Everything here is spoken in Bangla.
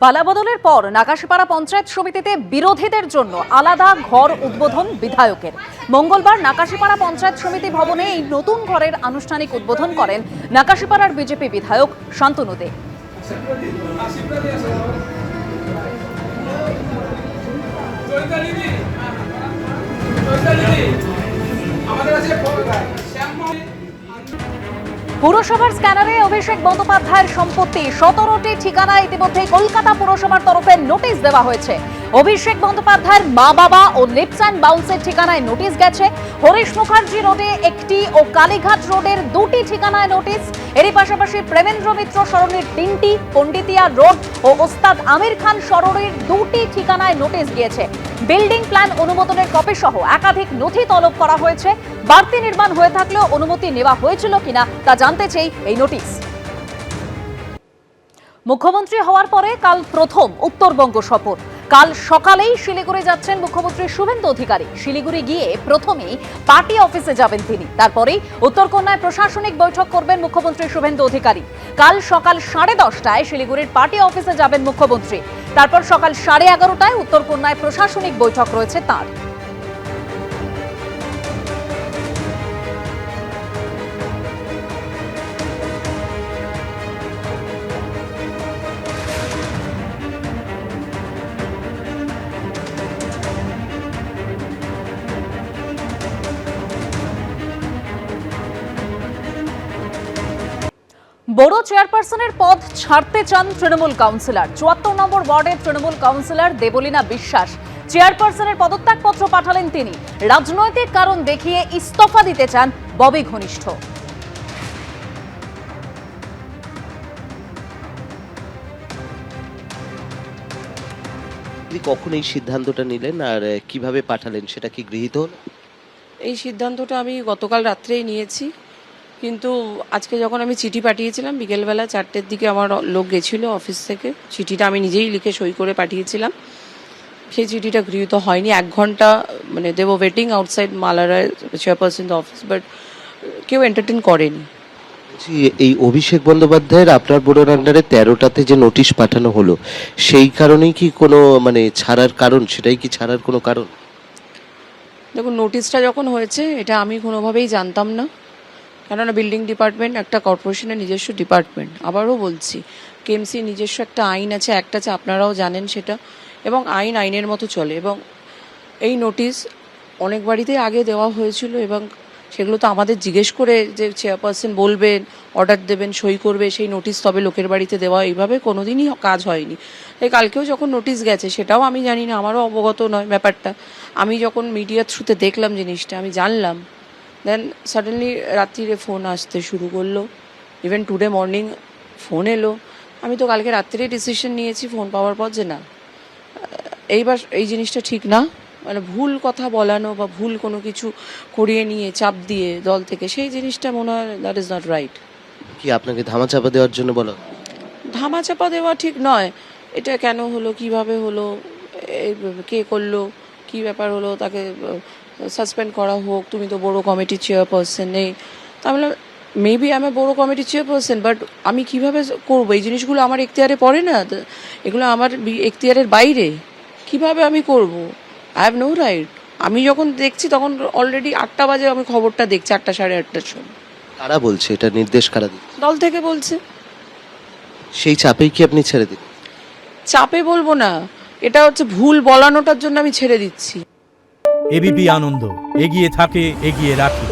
পালাবদলের পর নাকাশিপাড়া পঞ্চায়েত সমিতিতে বিরোধীদের জন্য আলাদা ঘর উদ্বোধন বিধায়কের। মঙ্গলবার নাকাশিপাড়া পঞ্চায়েত সমিতি ভবনে এই নতুন ঘরের আনুষ্ঠানিক উদ্বোধন করেন নাকাশিপাড়ার বিজেপি বিধায়ক শান্তনু দে। পুরসভার স্ক্যানারে অভিষেক বন্দ্যোপাধ্যায়ের সম্পত্তি 17টি ঠিকানায় ইতিমধ্যেই কলকাতা পুরসভার তরফে নোটিশ দেওয়া হয়েছে। অভিষেক বন্দ্যোপাধ্যায়ের মা বাবা ও লিপস অ্যান্ড বাউন্সের ঠিকানায় নোটিশ গেছে। হরিশ মুখার্জি রোডে একটি ও কালীঘাট রোডের 2টি ঠিকানায় নোটিশ। এরই পাশাপাশি প্রেমেন্দ্র মিত্র সরণির 3টি, পণ্ডিতিয়া রোড ও ওস্তাদ আমির খান সরণির 2টি ঠিকানায় নোটিশ গিয়েছে। বিল্ডিং প্ল্যান অনুমোদনের কপি সহ একাধিক নথি তলব করা হয়েছে। বাড়তি নির্মাণ হয়ে থাকলেও অনুমতি নেওয়া হয়েছিল কিনা তা জানতে চাই এই নোটিশ। মুখ্যমন্ত্রী হওয়ার পরে কাল প্রথম উত্তরবঙ্গ সফর। কাল সকালেই শিলিগুড়ি যাচ্ছেন মুখ্যমন্ত্রী শুভেন্দু অধিকারী। শিলিগুড়ি গিয়ে প্রথমেই পার্টি অফিসে যাবেন তিনি, তারপরেই উত্তরকন্যায় প্রশাসনিক বৈঠক করবেন মুখ্যমন্ত্রী শুভেন্দু অধিকারী। কাল সকাল 10:30টায় শিলিগুড়ির পার্টি অফিসে যাবেন মুখ্যমন্ত্রী, তারপর সকাল 11:30টায় উত্তরকন্যায় প্রশাসনিক বৈঠক রয়েছে তাঁর। বড় চেয়ারপারসনের পদ ছাড়তে চান তৃণমূল কাউন্সিলর। 74 নম্বর ওয়ার্ডের তৃণমূল কাউন্সিলর দেবলীনা বিশ্বাস চেয়ারপারসনের পদত্যাগপত্র পাঠালেন তিনি। রাজনৈতিক কারণ দেখিয়ে ইস্তফা দিতে চান ববি ঘনিষ্ঠ। কখন এই সিদ্ধান্তটা নিলেন আর কিভাবে পাঠালেন, সেটা কি গৃহীত হলো? এই সিদ্ধান্তটা আমি গতকাল রাত্রেই নিয়েছি, কিন্তু আজকে যখন আমি চিঠি পাঠিয়েছিলাম বিকেলবেলা 4টের দিকে আমার লোক গেছিল অফিস থেকে, চিঠিটা আমি নিজেই লিখে সই করে পাঠিয়েছিলাম। সেই চিঠিটা গৃহীত হয়নি। 1 ঘন্টা মানে দেব ওয়েটিং আউটসাইড মালারা চেয়ারপারসন অফিস, বাট কেউ এন্টারটেন করেনি। এই অভিষেক বন্দ্যোপাধ্যায়ের আপনার বোর্ডের আন্ডারে 13টাতে যে নোটিশ পাঠানো হলো, সেই কারণেই কি কোনো মানে ছাড়ার কারণ, সেটাই কি ছাড়ার কোনো কারণ? দেখুন, নোটিশটা যখন হয়েছে এটা আমি কোনোভাবেই জানতাম না, কেননা বিল্ডিং ডিপার্টমেন্ট একটা কর্পোরেশনের নিজস্ব ডিপার্টমেন্ট। আবারও বলছি, কেএমসি নিজস্ব একটা আইন আছে, একটা আছে, আপনারাও জানেন সেটা, এবং আইনের মতো চলে। এবং এই নোটিশ অনেক বাড়িতেই আগে দেওয়া হয়েছিল, এবং সেগুলো তো আমাদের জিজ্ঞেস করে যে চেয়ারপারসন বলবেন, অর্ডার দেবেন, সই করবে, সেই নোটিশ তবে লোকের বাড়িতে দেওয়া, এইভাবে কোনোদিনই কাজ হয়নি। তাই কালকেও যখন নোটিশ গেছে সেটাও আমি জানি না, আমারও অবগত নয় ব্যাপারটা। আমি যখন মিডিয়ার থ্রুতে দেখলাম জিনিসটা, আমি জানলাম। দেন সাডেনলি রাত্রিরে ফোন আসতে শুরু করলো, ইভেন টুডে মর্নিং ফোন এলো। আমি তো কালকে রাত্রেই ডিসিশন নিয়েছি ফোন পাওয়ার পর যে না, এইবার এই জিনিসটা ঠিক না। মানে ভুল কথা বলানো বা ভুল কোনো কিছু করিয়ে নিয়ে চাপ দিয়ে দল থেকে, সেই জিনিসটা মনে হয় দ্যাট ইজ নট রাইট। কি আপনাকে ধামাচাপা দেওয়ার জন্য বলো? ধামাচাপা দেওয়া ঠিক নয়। এটা কেন হলো, কিভাবে হলো, কে করলো, কি ব্যাপার হলো, তাকে সাসপেন্ড করা হোক, তুমি তো বড় কমিটির চেয়ারপারসন নেই। তাহলে মেবি আমি বড় কমিটির চেয়ারপারসন, বাট আমি কিভাবে করবো? এই জিনিসগুলো আমার এখতিয়ারে পড়ে না, এগুলো আমার এখতিয়ারের বাইরে। কিভাবে আমি করব? I have no right. আমি যখন দেখছি তখন অলরেডি 8টা বাজে, আমি খবরটা দেখছি 8টা 8:30টার সময়। কারা বলছে এটা, নির্দেশ কারা দিচ্ছে? দল থেকে বলছে। সেই চাপেই কি আপনি ছেড়ে দিন? চাপে বলবো না, এটা হচ্ছে ভুল বলানোটার জন্য আমি ছেড়ে দিচ্ছি। এবিপি আনন্দ, এগিয়ে থাকে, এগিয়ে রাখে।